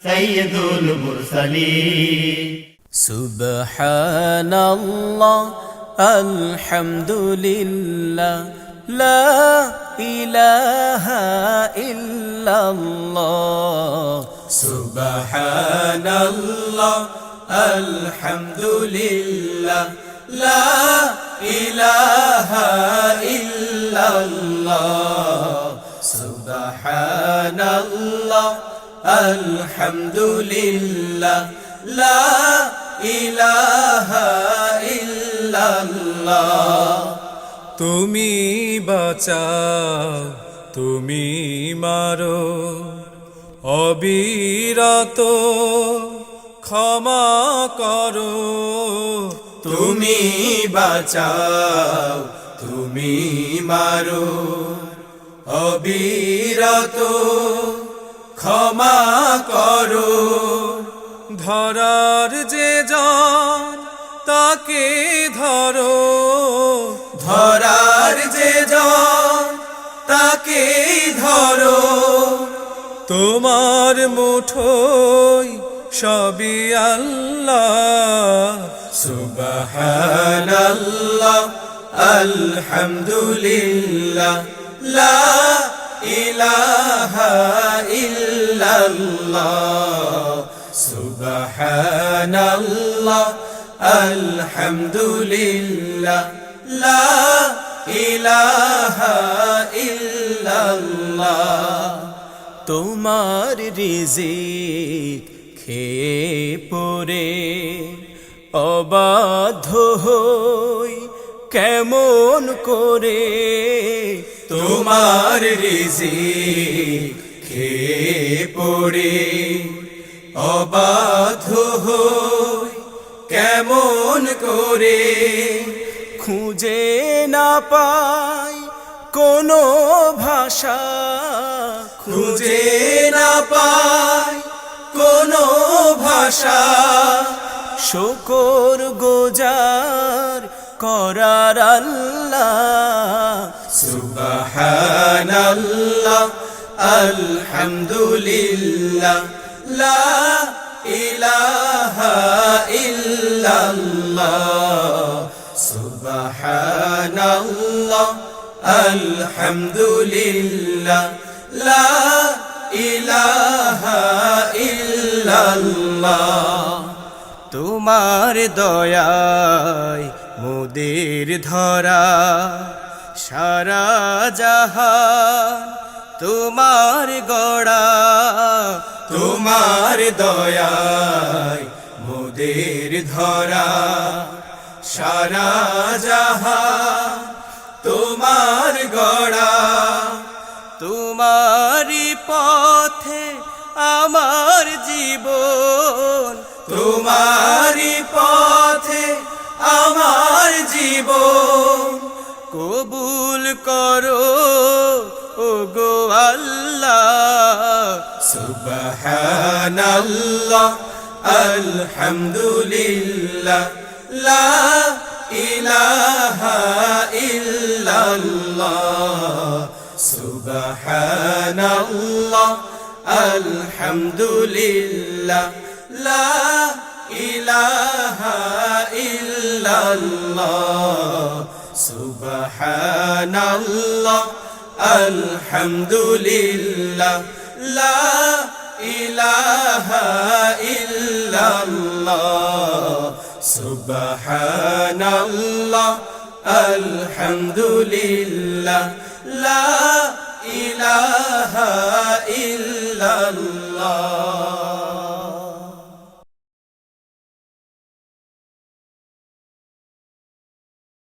সাইয়্যিদুল মুরসালিন। সুবহানাল্লাহ আলহামদুলিল্লাহ লা ইলাহা ইল্লাল্লাহ। সুবহানাল্লাহ আলহামদুলিল্লাহ লা ইলাহা ইল্লাল্লাহ। সুবহানাল্লাহ আলহামদুলিল্লাহ লা ইলাহা ইল্লাল্লাহ। তুমি বাঁচাও, তুমি মারো, অবিরত ক্ষমা করো। তুমি বাঁচাও, তুমি মারো, অবিরত ক্ষমা করো। ধরার যে জন তাকে ধরো, ধরার যে জন তাকে ধরো। তোমার মুঠোয় সবই আল্লাহ। সুবহানাল্লাহ আলহামদুলিল্লাহ লা ইলাহা ইল্লাল্লাহ। সুবহানাল্লাহ আলহামদুলিল্লাহ লা ইলাহা ইল্লাল্লাহ। তোমার রিজিক খেয়ে পরে অবাধ্য হই কেমন করে। তোমার রিজিক খেয়ে পরে অবাধ্য হই কেমন করে। খুঁজে না পাই কোনো ভাষা, খুঁজে না পাই কোনো ভাষা। শুকর গুজার করার আল্লাহ। সুবহানাল্লাহ আলহামদুলিল্লাহ লা ইলাহা ইল্লাল্লাহ। সুবহানাল্লাহ আলহামদুলিল্লাহ লা ইলাহা ইল্লাল্লাহ। তোমার দয়ায় মোদের ধরা সারা জাহান তোমার গড়া। তোমার দয়ায় মোদের ধরা সারা জাহান তোমার গড়া। তোমারি পথে আমার জীবন, তোমারি পথে আমার জীবন। কবুল করো ওগো আল্লাহ। সুবহানাল্লাহ আলহামদুলিল্লাহ লা ইলাহা ইল্লাল্লাহ। সুবহানাল্লাহ আলহামদুলিল্লাহ লা ইলাহা ইল্লাল্লাহ। সুবহানাল্লাহ আলহামদুলিল্লাহ লা ইলাহা ইল্লাল্লাহ। সুবহানাল্লাহ আলহামদুলিল্লাহ লা ইলাহা ইল্লাল্লাহ।